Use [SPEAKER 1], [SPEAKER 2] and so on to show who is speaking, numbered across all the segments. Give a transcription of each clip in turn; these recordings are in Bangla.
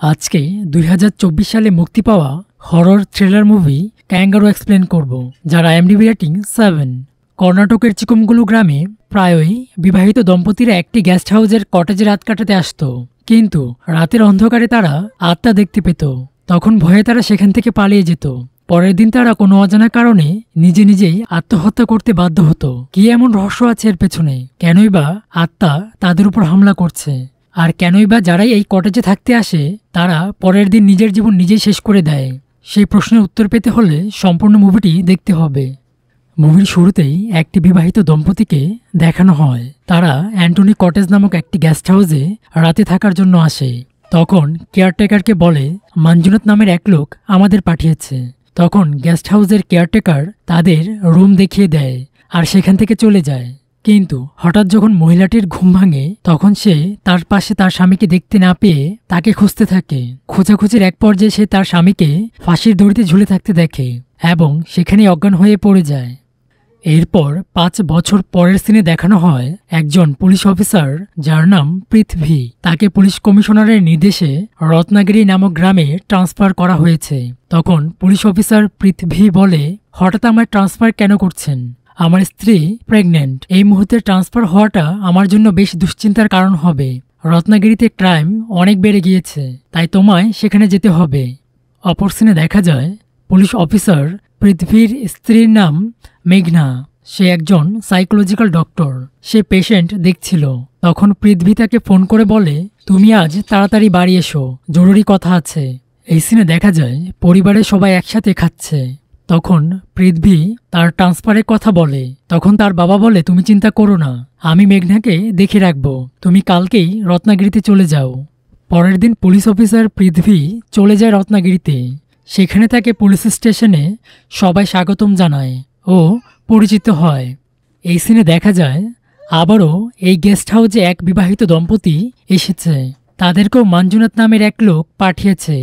[SPEAKER 1] আজকে ২০২৪ সালে মুক্তি পাওয়া horror thriller movie kangaroo explain করব, যার আইএমডিবি রেটিং 7। কর্ণাটকের চিকমগুলু গ্রামে প্রায়ই বিবাহিত দম্পতিরা একটি গেস্ট হাউসের কটেজে রাত কাটাতে আসত, কিন্তু রাতের অন্ধকারে তারা আত্মা দেখতে পেত। তখন ভয়ে তারা সেখান থেকে পালিয়ে যেত। পরের দিন তারা কোনো অজানা কারণে নিজেই আত্মহত্যা করতে বাধ্য হতো। কি এমন রহস্য আছে এর পেছনে? কেনই বা আত্মা তাদের উপর হামলা করছে? আর কেনই বা যারাই এই কটেজে থাকতে আসে তারা পরের দিন নিজের জীবন নিজেই শেষ করে দেয়? সেই প্রশ্নের উত্তর পেতে হলে সম্পূর্ণ মুভিটি দেখতে হবে। মুভির শুরুতেই একটি বিবাহিত দম্পতিকে দেখানো হয়। তারা অ্যান্টনি কটেজ নামক একটি গেস্ট হাউসে রাতে থাকার জন্য আসে। তখন কেয়ারটেকারকে বলে, মঞ্জুনাথ নামের এক লোক আমাদের পাঠিয়েছে। তখন গেস্ট হাউসের কেয়ারটেকার তাদের রুম দেখিয়ে দেয় আর সেখান থেকে চলে যায়। কিন্তু হঠাৎ যখন মহিলাটির ঘুম ভাঙে তখন সে তার পাশে তার স্বামীকে দেখতে না পেয়ে তাকে খুঁজতে থাকে। খোঁজাখুঁজির এক পর্যায়ে সে তার স্বামীকে ফাঁসির দড়িতে ঝুলে থাকতে দেখে এবং সেখানে অজ্ঞান হয়ে পড়ে যায়। এরপর ৫ বছর পরের সিনে দেখানো হয় একজন পুলিশ অফিসার যার নাম পৃথ্বী। তাকে পুলিশ কমিশনারের নির্দেশে রত্নাগিরি নামক গ্রামে ট্রান্সফার করা হয়েছে। তখন পুলিশ অফিসার পৃথ্বী বলে, হঠাৎ আমায় ট্রান্সফার কেন করছেন? আমার স্ত্রী প্রেগনেন্ট। এই মুহূর্তে ট্রান্সফার হওয়াটা আমার জন্য বেশ দুশ্চিন্তার কারণ হবে। রত্নাগিরিতে ক্রাইম অনেক বেড়ে গিয়েছে, তাই তোমায় সেখানে যেতে হবে। অপর সিনে দেখা যায় পুলিশ অফিসার পৃথ্বীর স্ত্রীর নাম মেঘনা। সে একজন সাইকোলজিক্যাল ডক্টর। সে পেশেন্ট দেখছিল। তখন পৃথ্বী তাকে ফোন করে বলে, তুমি আজ তাড়াতাড়ি বাড়ি এসো, জরুরি কথা আছে। এই সিনে দেখা যায় পরিবারের সবাই একসাথে খাচ্ছে। তখন পৃথ্বী তার ট্রান্সফারের কথা বলে। তখন তার বাবা বলে, তুমি চিন্তা করো না, আমি মেঘনাকে দেখে রাখবো, তুমি কালকেই রত্নাগিরিতে চলে যাও। পরের দিন পুলিশ অফিসার পৃথ্বী চলে যায় রত্নাগিরিতে। সেখানে তাকে পুলিশ স্টেশনে সবাই স্বাগতম জানায় ও পরিচিত হয়। এই সিনে দেখা যায় আবারও এই গেস্ট হাউসে এক বিবাহিত দম্পতি এসেছে। তাদেরকেও মঞ্জুনাথ নামের এক লোক পাঠিয়েছে।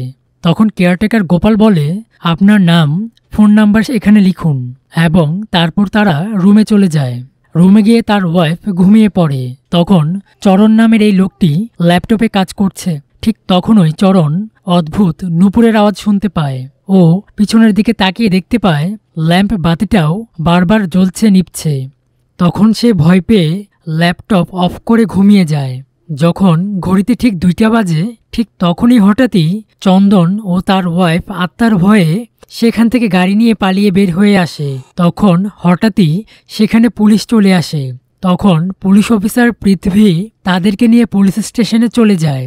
[SPEAKER 1] তখন কেয়ারটেকার গোপাল বলে, আপনার নাম, ফোন নাম্বার এখানে লিখুন। এবং তারপর তারা রুমে চলে যায়। রুমে গিয়ে তার ওয়াইফ ঘুমিয়ে পড়ে। তখন চরণ নামের এই লোকটি ল্যাপটপে কাজ করছে। ঠিক তখনই চরণ অদ্ভুত নুপুরের আওয়াজ শুনতে পায় ও পিছনের দিকে তাকিয়ে দেখতে পায় ল্যাম্প বাতিটাও বারবার জ্বলছে নিভছে। তখন সে ভয় পেয়ে ল্যাপটপ অফ করে ঘুমিয়ে যায়। যখন ঘড়িতে ঠিক 2টা বাজে, ঠিক তখনই হঠাৎই চন্দন ও তার ওয়াইফ আত্মার ভয়ে সেখান থেকে গাড়ি নিয়ে পালিয়ে বের হয়ে আসে। তখন হঠাৎই সেখানে পুলিশ চলে আসে। তখন পুলিশ অফিসার পৃথ্বী তাদেরকে নিয়ে পুলিশ স্টেশনে চলে যায়।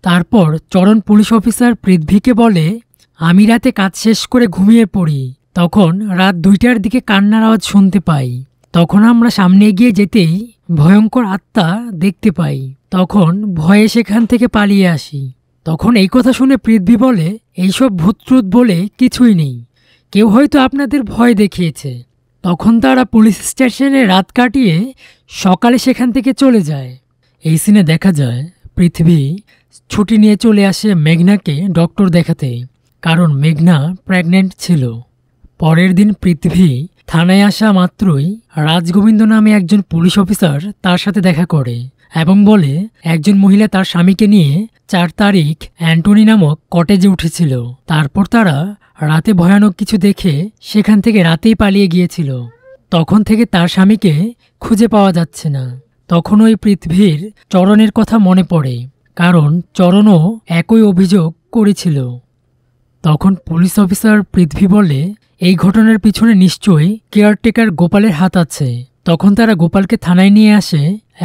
[SPEAKER 1] তারপর চরণ পুলিশ অফিসার পৃথ্বীকে বলে, আমি রাতে কাজ শেষ করে ঘুমিয়ে পড়ি। তখন রাত 2টার দিকে কান্নার আওয়াজ শুনতে পাই। তখন আমরা সামনে এগিয়ে যেতেই ভয়ঙ্কর আত্মা দেখতে পাই। তখন ভয়ে সেখান থেকে পালিয়ে আসি। তখন এই কথা শুনে পৃথ্বী বলে, এইসব ভূতট্রুত বলে কিছুই নেই, কেউ হয়তো আপনাদের ভয় দেখিয়েছে। তখন তারা পুলিশ স্টেশনে রাত কাটিয়ে সকালে সেখান থেকে চলে যায়। এই সিনে দেখা যায় পৃথ্বী ছুটি নিয়ে চলে আসে মেঘনাকে ডক্টর দেখাতে, কারণ মেঘনা প্রেগনেন্ট ছিল। পরের দিন পৃথ্বী থানায় আসা মাত্রই রাজগোবিন্দ নামে একজন পুলিশ অফিসার তার সাথে দেখা করে এবং বলে, একজন মহিলা তার স্বামীকে নিয়ে 4 তারিখ অ্যান্টনি নামক কটেজে উঠেছিল। তারপর তারা রাতে ভয়ানক কিছু দেখে সেখান থেকে রাতেই পালিয়ে গিয়েছিল। তখন থেকে তার স্বামীকে খুঁজে পাওয়া যাচ্ছে না। তখন ওই পৃথ্বীর চরণের কথা মনে পড়ে, কারণ চরণও একই অভিযোগ করেছিল। তখন পুলিশ অফিসার পৃথ্বী বলে, এই ঘটনার পিছনে নিশ্চয়ই কেয়ারটেকার গোপালের হাত আছে। তখন তারা গোপালকে থানায় নিয়ে আসে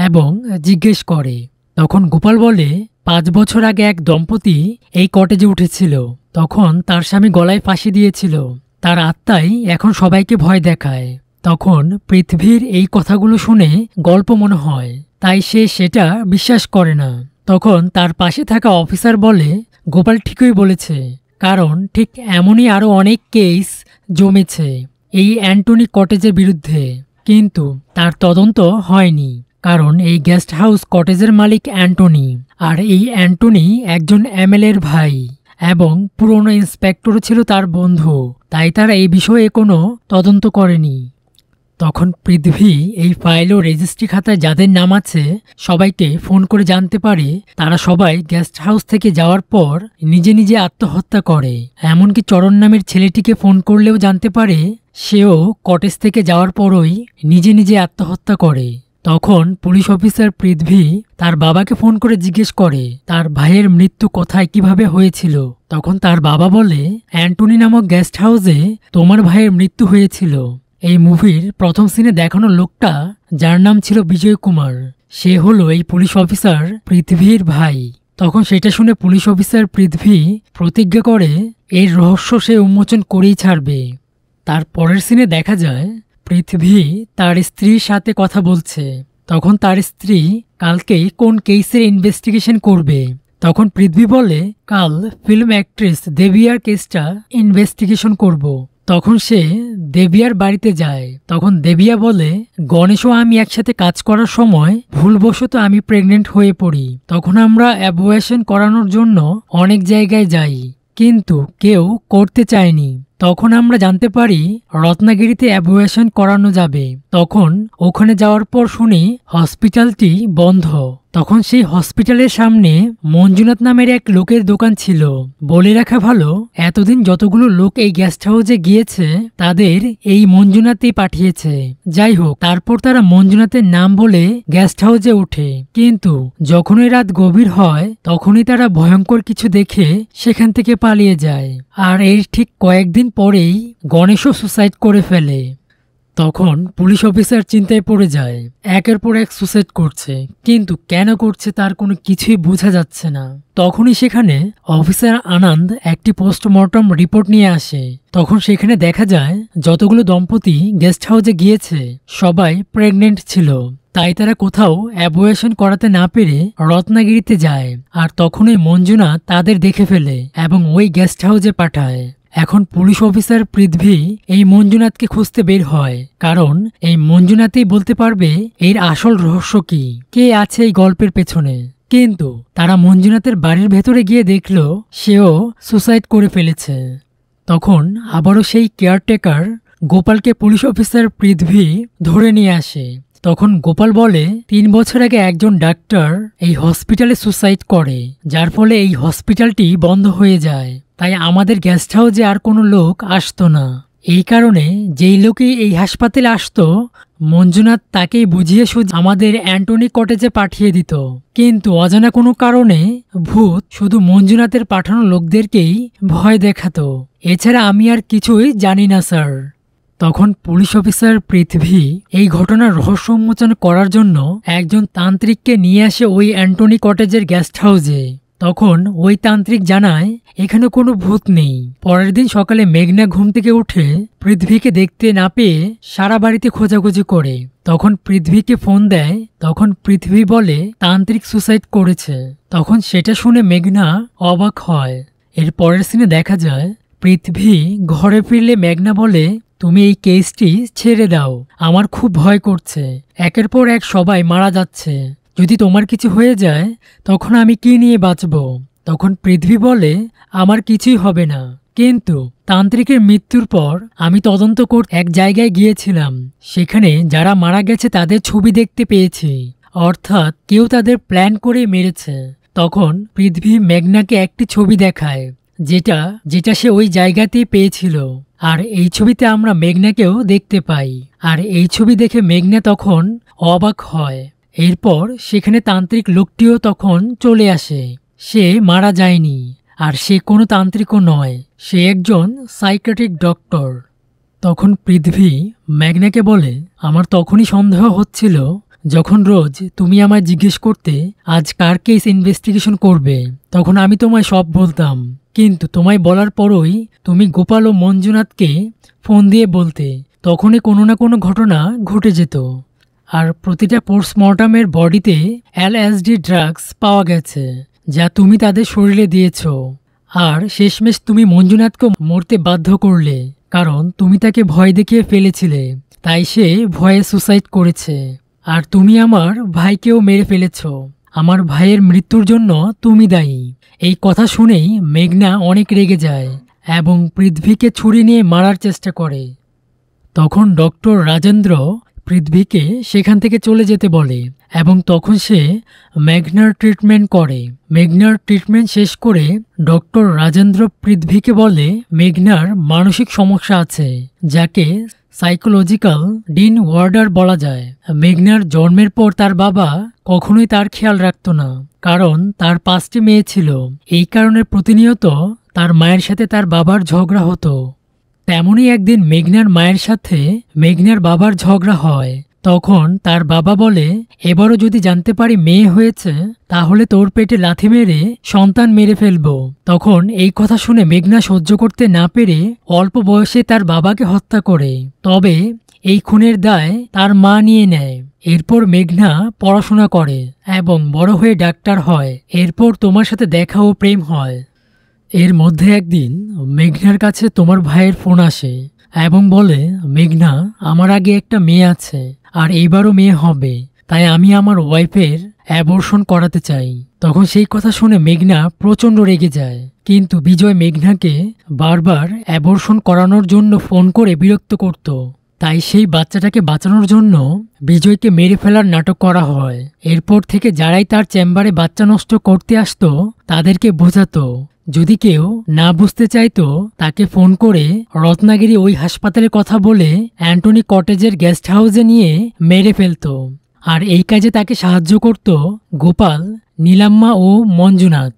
[SPEAKER 1] এবং জিজ্ঞেস করে। তখন গোপাল বলে, 5 বছর আগে এক দম্পতি এই কটেজে উঠেছিল। তখন তার স্বামী গলায় ফাঁসি দিয়েছিল। তার আত্মাই এখন সবাইকে ভয় দেখায়। তখন পৃথ্বীর এই কথাগুলো শুনে গল্প মনে হয়, তাই সে সেটা বিশ্বাস করে না। তখন তার পাশে থাকা অফিসার বলে, গোপাল ঠিকই বলেছে, কারণ ঠিক এমনই আরো অনেক কেস জমেছে এই অ্যান্টনি কটেজের বিরুদ্ধে, কিন্তু তার তদন্ত হয়নি। কারণ এই গেস্ট হাউস কটেজের মালিক অ্যান্টনি, আর এই অ্যান্টনি একজন এমএলএর ভাই এবং পুরনো ইন্সপেক্টর ছিল তার বন্ধু, তাই তারা এই বিষয়ে কোনো তদন্ত করেনি। তখন পৃথ্বী এই ফাইল ও রেজিস্ট্রি খাতায় যাদের নাম আছে সবাইকে ফোন করে জানতে পারে তারা সবাই গেস্ট হাউস থেকে যাওয়ার পর নিজে নিজে আত্মহত্যা করে। এমনকি চরণ নামের ছেলেটিকে ফোন করলেও জানতে পারে সেও কটেজ থেকে যাওয়ার পরই নিজে নিজে আত্মহত্যা করে। তখন পুলিশ অফিসার পৃথ্বী তার বাবাকে ফোন করে জিজ্ঞেস করে তার ভাইয়ের মৃত্যু কোথায় কিভাবে হয়েছিল। তখন তার বাবা বলে, অ্যান্টনি নামক গেস্ট হাউসে তোমার ভাইয়ের মৃত্যু হয়েছিল। এই মুভির প্রথম সিনে দেখানো লোকটা যার নাম ছিল বিজয় কুমার, সে হলো এই পুলিশ অফিসার পৃথ্বীর ভাই। তখন সেটা শুনে পুলিশ অফিসার পৃথ্বী প্রতিজ্ঞা করে এর রহস্য সে উন্মোচন করেই ছাড়বে। তার পরের সিনে দেখা যায় পৃথ্বী তার স্ত্রীর সাথে কথা বলছে। তখন তার স্ত্রী কালকেই কোন কেসের ইনভেস্টিগেশন করবে। তখন পৃথ্বী বলে কাল ফিল্ম অ্যাক্ট্রেস দেবিয়ার কেসটা ইনভেস্টিগেশন করব। তখন সে দেবিয়ার বাড়িতে যায়। তখন দেবিয়া বলে গণেশ ও আমি একসাথে কাজ করার সময় ভুলবশত আমি প্রেগনেন্ট হয়ে পড়ি। তখন আমরা অ্যাবর্শন করানোর জন্য অনেক জায়গায় যাই, কিন্তু কেউ করতে চায়নি। তখন আমরা জানতে পারি রত্নাগিরিতে অ্যাবর্শন করানো যাবে। তখন ওখানে যাওয়ার পর শুনি হসপিটালটি বন্ধ। তখন সেই হসপিটালের সামনে মঞ্জুনাথ নামের এক লোকের দোকান ছিল। বলে রাখা ভালো, এতদিন যতগুলো লোক এই গেস্ট হাউসে গিয়েছে তাদের এই মঞ্জুনাথই পাঠিয়েছে। যাই হোক, তারপর তারা মঞ্জুনাথের নাম বলে গেস্ট হাউসে ওঠে। কিন্তু যখনই রাত গভীর হয় তখনই তারা ভয়ঙ্কর কিছু দেখে সেখান থেকে পালিয়ে যায়। আর এর ঠিক কয়েকদিন পরেই গণেশও সুসাইড করে ফেলে। তখন পুলিশ অফিসার চিন্তায় পড়ে যায়, একের পর এক সুসাইড করছে, কিন্তু কেন করছে তার কোনো কিছুই বোঝা যাচ্ছে না। তখনই সেখানে অফিসার আনন্দ একটি পোস্টমর্টম রিপোর্ট নিয়ে আসে। তখন সেখানে দেখা যায় যতগুলো দম্পতি গেস্ট হাউসে গিয়েছে সবাই প্রেগনেন্ট ছিল। তাই তারা কোথাও অ্যাবর্শন করাতে না পেরে রত্নাগিরিতে যায়। আর তখনই মঞ্জুনাথ তাদের দেখে ফেলে এবং ওই গেস্ট হাউসে পাঠায়। এখন পুলিশ অফিসার পৃথ্বী এই মঞ্জুনাথকে খুঁজতে বের হয়, কারণ এই মঞ্জুনাথই বলতে পারবে এর আসল রহস্য কি, কে আছে এই গল্পের পেছনে। কিন্তু তারা মঞ্জুনাথের বাড়ির ভেতরে গিয়ে দেখল সেও সুসাইড করে ফেলেছে। তখন আবারও সেই কেয়ারটেকার গোপালকে পুলিশ অফিসার পৃথ্বী ধরে নিয়ে আসে। তখন গোপাল বলে 3 বছর আগে একজন ডাক্তার এই হসপিটালে সুসাইড করে, যার ফলে এই হসপিটালটি বন্ধ হয়ে যায়। তাই আমাদের গেস্ট হাউসে আর কোনো লোক আসতো না। এই কারণে যেই লোকই এই হাসপাতালে আসতো মঞ্জুনাথ তাকেই বুঝিয়ে সুঝিয়ে আমাদের অ্যান্টনি কটেজে পাঠিয়ে দিত। কিন্তু অজানা কোনো কারণে ভূত শুধু মঞ্জুনাথের পাঠানো লোকদেরকেই ভয় দেখাতো। এছাড়া আমি আর কিছুই জানি না স্যার। তখন পুলিশ অফিসার পৃথ্বী এই ঘটনার রহস্য উন্মোচন করার জন্য একজন তান্ত্রিককে নিয়ে আসে ওই অ্যান্টনি কটেজের গেস্ট হাউসে। তখন ওই তান্ত্রিক জানায় এখানে কোনো ভূত নেই। পরের দিন সকালে মেঘনা ঘুম থেকে উঠে পৃথ্বীকে দেখতে না পেয়ে সারা বাড়িতে খোঁজাখুঁজি করে। তখন পৃথ্বীকে ফোন দেয়। তখন পৃথ্বী বলে তান্ত্রিক সুসাইড করেছে। তখন সেটা শুনে মেঘনা অবাক হয়। এর পরের সিনে দেখা যায় পৃথ্বী ঘরে ফিরলে মেঘনা বলে তুমি এই কেসটি ছেড়ে দাও, আমার খুব ভয় করছে। একের পর এক সবাই মারা যাচ্ছে, যদি তোমার কিছু হয়ে যায় তখন আমি কি নিয়ে বাঁচব। তখন পৃথ্বী বলে আমার কিছুই হবে না, কিন্তু তান্ত্রিকের মৃত্যুর পর আমি তদন্ত করতে এক জায়গায় গিয়েছিলাম। সেখানে যারা মারা গেছে তাদের ছবি দেখতে পেয়েছি, অর্থাৎ কেউ তাদের প্ল্যান করে মেরেছে। তখন পৃথ্বী মেঘনাকে একটি ছবি দেখায় যেটা সে ওই জায়গাতেই পেয়েছিল। আর এই ছবিতে আমরা মেঘনাকেও দেখতে পাই। আর এই ছবি দেখে মেঘনা তখন অবাক হয়। এরপর সেখানে তান্ত্রিক লোকটিও তখন চলে আসে। সে মারা যায়নি, আর সে কোনো তান্ত্রিকও নয়, সে একজন সাইকিয়াট্রিক ডক্টর। তখন পৃথ্বী মেঘনাকে বলে আমার তখনই সন্দেহ হচ্ছিল যখন রোজ তুমি আমায় জিজ্ঞেস করতে আজ কার কেস ইনভেস্টিগেশন করবে। তখন আমি তোমায় সব বলতাম, কিন্তু তোমায় বলার পরই তুমি গোপাল ও মঞ্জুনাথকে ফোন দিয়ে বলতে, তখনই কোনো না কোনো ঘটনা ঘটে যেত। আর প্রতিটা পোস্টমর্টমের বডিতে LSD ড্রাগস পাওয়া গেছে, যা তুমি তাদের শরীরে দিয়েছ। আর শেষমেশ তুমি মঞ্জুনাথকে মরতে বাধ্য করলে, কারণ তুমি তাকে ভয় দেখিয়ে ফেলেছিলে, তাই সে ভয়ে সুসাইড করেছে। আর তুমি আমার ভাইকেও মেরে ফেলেছ, আমার ভাইয়ের মৃত্যুর জন্য তুমি দায়ী। এই কথা শুনেই মেঘনা অনেক রেগে যায় এবং পৃথ্বীকে ছুরি নিয়ে মারার চেষ্টা করে। তখন ডক্টর রাজেন্দ্র পৃথ্বীকে সেখান থেকে চলে যেতে বলে এবং তখন সে মেঘনার ট্রিটমেন্ট করে। মেঘনার ট্রিটমেন্ট শেষ করে ডক্টর রাজেন্দ্র পৃথ্বীকে বলে মেঘনার মানসিক সমস্যা আছে, যাকে সাইকোলজিক্যাল ডিন ওয়ার্ডার বলা যায়। মেঘনার জন্মের পর তার বাবা কখনোই তার খেয়াল রাখত না, কারণ তার 5টি মেয়ে ছিল। এই কারণে প্রতিনিয়ত তার মায়ের সাথে তার বাবার ঝগড়া হতো। তেমনই একদিন মেঘনার মায়ের সাথে মেঘনার বাবার ঝগড়া হয়। তখন তার বাবা বলে, এবারও যদি জানতে পারি মেয়ে হয়েছে তাহলে তোর পেটে লাথি মেরে সন্তান মেরে ফেলবো। তখন এই কথা শুনে মেঘনা সহ্য করতে না পেরে অল্প বয়সে তার বাবাকে হত্যা করে। তবে এই খুনের দায় তার মা নিয়ে নেয়। এরপর মেঘনা পড়াশোনা করে এবং বড় হয়ে ডাক্তার হয়। এরপর তোমার সাথে দেখা ও প্রেম হয়। এর মধ্যে একদিন মেঘনার কাছে তোমার ভাইয়ের ফোন আসে এবং বলে, মেঘনা, আমার আগে একটা মেয়ে আছে আর এইবারও মেয়ে হবে, তাই আমি আমার ওয়াইফের অ্যাবর্শন করাতে চাই। তখন সেই কথা শুনে মেঘনা প্রচণ্ড রেগে যায়, কিন্তু বিজয় মেঘনাকে বারবার অ্যাবর্শন করানোর জন্য ফোন করে বিরক্ত করত। তাই সেই বাচ্চাটাকে বাঁচানোর জন্য বিজয়কে মেরে ফেলার নাটক করা হয়। এরপর থেকে যারাই তার চেম্বারে বাচ্চা নষ্ট করতে আসতো তাদেরকে বোঝাতো। যদি কেউ না বুঝতে চাইতো তাকে ফোন করে রত্নাগিরি ওই হাসপাতালের কথা বলে অ্যান্টনি কটেজের গেস্ট হাউসে নিয়ে মেরে ফেলতো। আর এই কাজে তাকে সাহায্য করত গোপাল, নীলাম্মা ও মঞ্জুনাথ।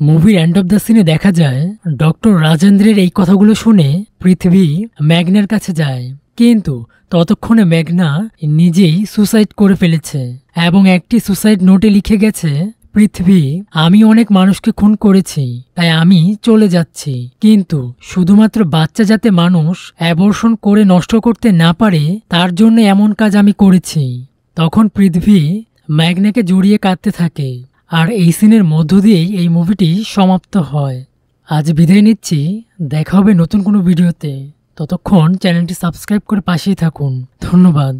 [SPEAKER 1] মুভির এন্ড অব দ্য সিনে দেখা যায় ডক্টর রাজেন্দ্রের এই কথাগুলো শুনে পৃথ্বী মেঘনার কাছে যায়, কিন্তু ততক্ষণে মেঘনা নিজেই সুসাইড করে ফেলেছে এবং একটি সুসাইড নোটে লিখে গেছে, পৃথ্বী, আমি অনেক মানুষকে খুন করেছি, তাই আমি চলে যাচ্ছি, কিন্তু শুধুমাত্র বাচ্চা যাতে মানুষ অ্যাবর্শন করে নষ্ট করতে না পারে তার জন্য এমন কাজ আমি করেছি। তখন পৃথ্বী মেঘনাকে জড়িয়ে কাঁদতে থাকে। আর এই সিনের মধ্য দিয়েই এই মুভিটি সমাপ্ত হয়। আজ বিদায় নিচ্ছি, দেখা হবে নতুন কোনো ভিডিওতে। ততক্ষণ চ্যানেলটি সাবস্ক্রাইব করে পাশেই থাকুন। ধন্যবাদ।